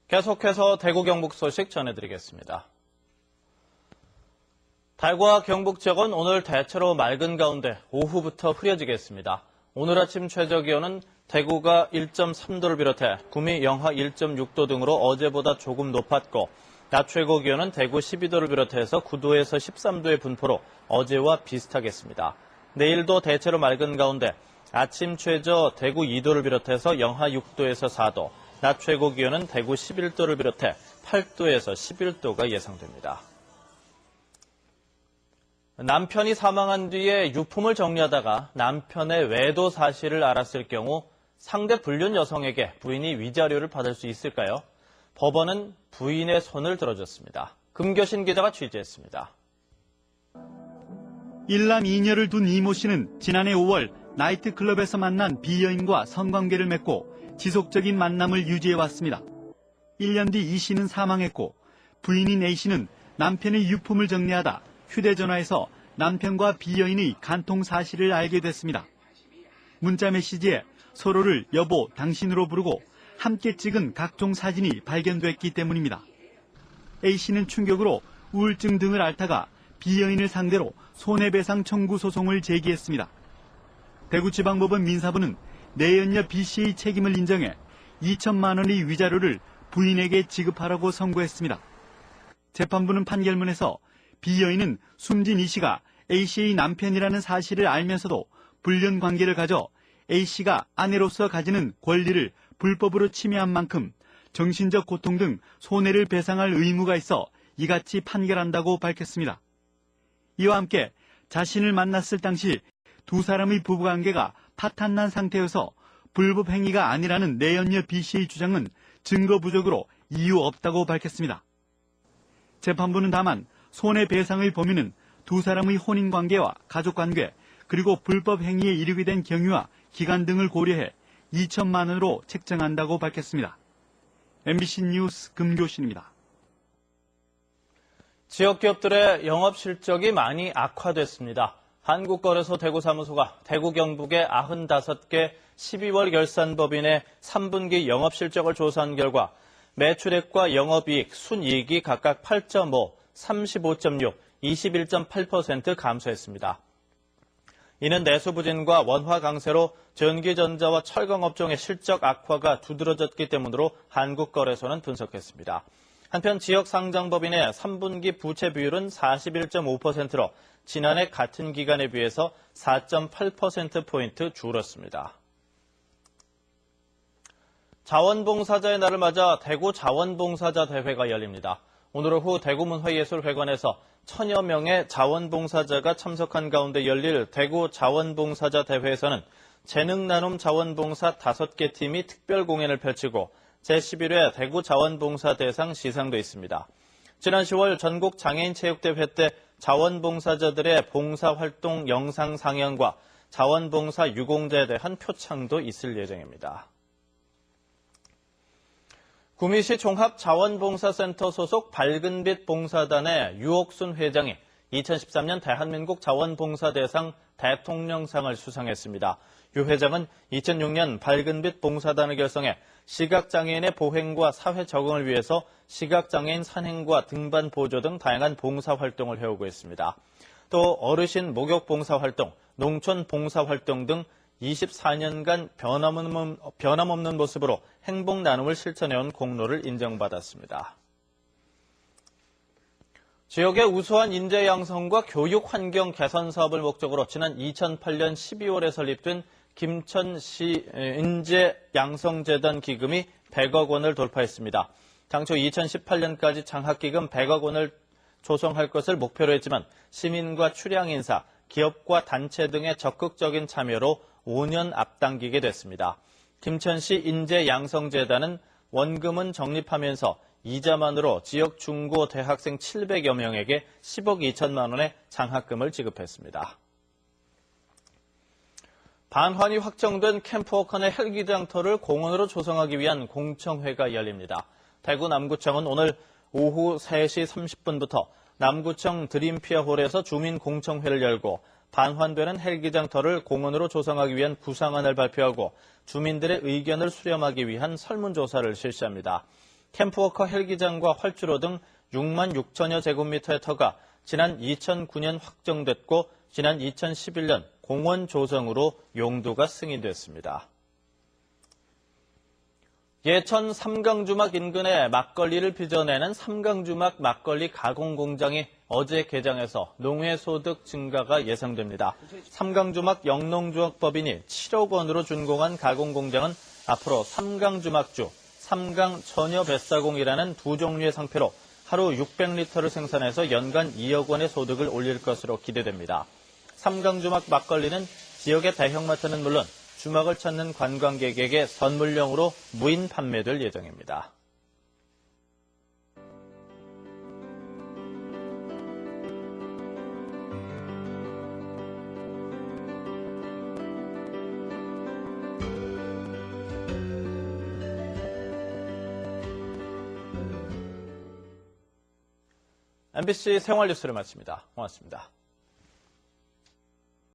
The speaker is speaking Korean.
계속해서 대구 경북 소식 전해드리겠습니다. 대구와 경북 지역은 오늘 대체로 맑은 가운데 오후부터 흐려지겠습니다. 오늘 아침 최저기온은 대구가 1.3도를 비롯해 구미 영하 1.6도 등으로 어제보다 조금 높았고 낮 최고 기온은 대구 12도를 비롯해서 9도에서 13도의 분포로 어제와 비슷하겠습니다. 내일도 대체로 맑은 가운데 아침 최저 대구 2도를 비롯해서 영하 6도에서 4도, 낮 최고 기온은 대구 11도를 비롯해 8도에서 11도가 예상됩니다. 남편이 사망한 뒤에 유품을 정리하다가 남편의 외도 사실을 알았을 경우 상대 불륜 여성에게 부인이 위자료를 받을 수 있을까요? 법원은 부인의 손을 들어줬습니다. 금교신 기자가 취재했습니다. 일남 이녀를 둔 이모 씨는 지난해 5월 나이트클럽에서 만난 B여인과 성관계를 맺고 지속적인 만남을 유지해왔습니다. 1년 뒤 이 씨는 사망했고 부인인 A 씨는 남편의 유품을 정리하다 휴대전화에서 남편과 B여인의 간통 사실을 알게 됐습니다. 문자 메시지에 서로를 여보, 당신으로 부르고 함께 찍은 각종 사진이 발견됐기 때문입니다. A 씨는 충격으로 우울증 등을 앓다가 B여인을 상대로 손해배상 청구 소송을 제기했습니다. 대구지방법원 민사부는 내연녀 B 씨의 책임을 인정해 2천만 원의 위자료를 부인에게 지급하라고 선고했습니다. 재판부는 판결문에서 B여인은 숨진 이 씨가 A 씨의 남편이라는 사실을 알면서도 불륜 관계를 가져 A 씨가 아내로서 가지는 권리를 불법으로 침해한 만큼 정신적 고통 등 손해를 배상할 의무가 있어 이같이 판결한다고 밝혔습니다. 이와 함께 자신을 만났을 당시 두 사람의 부부관계가 파탄난 상태여서 불법 행위가 아니라는 내연녀 B 씨의 주장은 증거 부족으로 이유 없다고 밝혔습니다. 재판부는 다만 손해배상의 범위는 두 사람의 혼인관계와 가족관계 그리고 불법 행위에 이르게 된 경위와 기간 등을 고려해 2천만 원으로 책정한다고 밝혔습니다. MBC 뉴스 금교신입니다. 지역 기업들의 영업 실적이 많이 악화됐습니다. 한국거래소 대구사무소가 대구 경북의 95개 12월 결산법인의 3분기 영업 실적을 조사한 결과 매출액과 영업이익, 순이익이 각각 8.5, 35.6, 21.8% 감소했습니다. 이는 내수 부진과 원화 강세로 전기전자와 철강업종의 실적 악화가 두드러졌기 때문으로 한국거래소는 분석했습니다. 한편 지역 상장법인의 3분기 부채 비율은 41.5%로 지난해 같은 기간에 비해서 4.8%포인트 줄었습니다. 자원봉사자의 날을 맞아 대구 자원봉사자 대회가 열립니다. 오늘 오후 대구문화예술회관에서 1000여 명의 자원봉사자가 참석한 가운데 열릴 대구 자원봉사자 대회에서는 재능나눔 자원봉사 5개 팀이 특별 공연을 펼치고 제11회 대구 자원봉사 대상 시상도 있습니다. 지난 10월 전국 장애인 체육대회 때 자원봉사자들의 봉사활동 영상 상영과 자원봉사 유공자에 대한 표창도 있을 예정입니다. 구미시 종합자원봉사센터 소속 밝은빛 봉사단의 유옥순 회장이 2013년 대한민국 자원봉사대상 대통령상을 수상했습니다. 유 회장은 2006년 밝은빛 봉사단을 결성해 시각장애인의 보행과 사회 적응을 위해서 시각장애인 산행과 등반 보조 등 다양한 봉사활동을 해오고 있습니다. 또 어르신 목욕 봉사활동, 농촌 봉사활동 등 24년간 변함없는 모습으로 행복 나눔을 실천해온 공로를 인정받았습니다. 지역의 우수한 인재 양성과 교육 환경 개선 사업을 목적으로 지난 2008년 12월에 설립된 김천시 인재 양성재단 기금이 100억 원을 돌파했습니다. 당초 2018년까지 장학기금 100억 원을 조성할 것을 목표로 했지만 시민과 출향 인사, 기업과 단체 등의 적극적인 참여로 5년 앞당기게 됐습니다. 김천시 인재양성재단은 원금은 적립하면서 이자만으로 지역 중고 대학생 700여 명에게 10억 2천만 원의 장학금을 지급했습니다. 반환이 확정된 캠프워커 내 헬기 장터를 공원으로 조성하기 위한 공청회가 열립니다. 대구 남구청은 오늘 오후 3시 30분부터 남구청 드림피아홀에서 주민 공청회를 열고 반환되는 헬기장터를 공원으로 조성하기 위한 구상안을 발표하고 주민들의 의견을 수렴하기 위한 설문조사를 실시합니다. 캠프워커 헬기장과 활주로 등 6만 6천여 제곱미터의 터가 지난 2009년 확정됐고 지난 2011년 공원 조성으로 용도가 승인됐습니다. 예천 삼강주막 인근에 막걸리를 빚어내는 삼강주막 막걸리 가공공장이 어제 개장해서 농해 소득 증가가 예상됩니다. 삼강주막 영농조합법인이 7억 원으로 준공한 가공공장은 앞으로 삼강주막주, 삼강전여뱃사공이라는 두 종류의 상표로 하루 600리터를 생산해서 연간 2억 원의 소득을 올릴 것으로 기대됩니다. 삼강주막 막걸리는 지역의 대형마트는 물론 주막을 찾는 관광객에게 선물용으로 무인 판매될 예정입니다. MBC 생활뉴스를 마칩니다. 고맙습니다.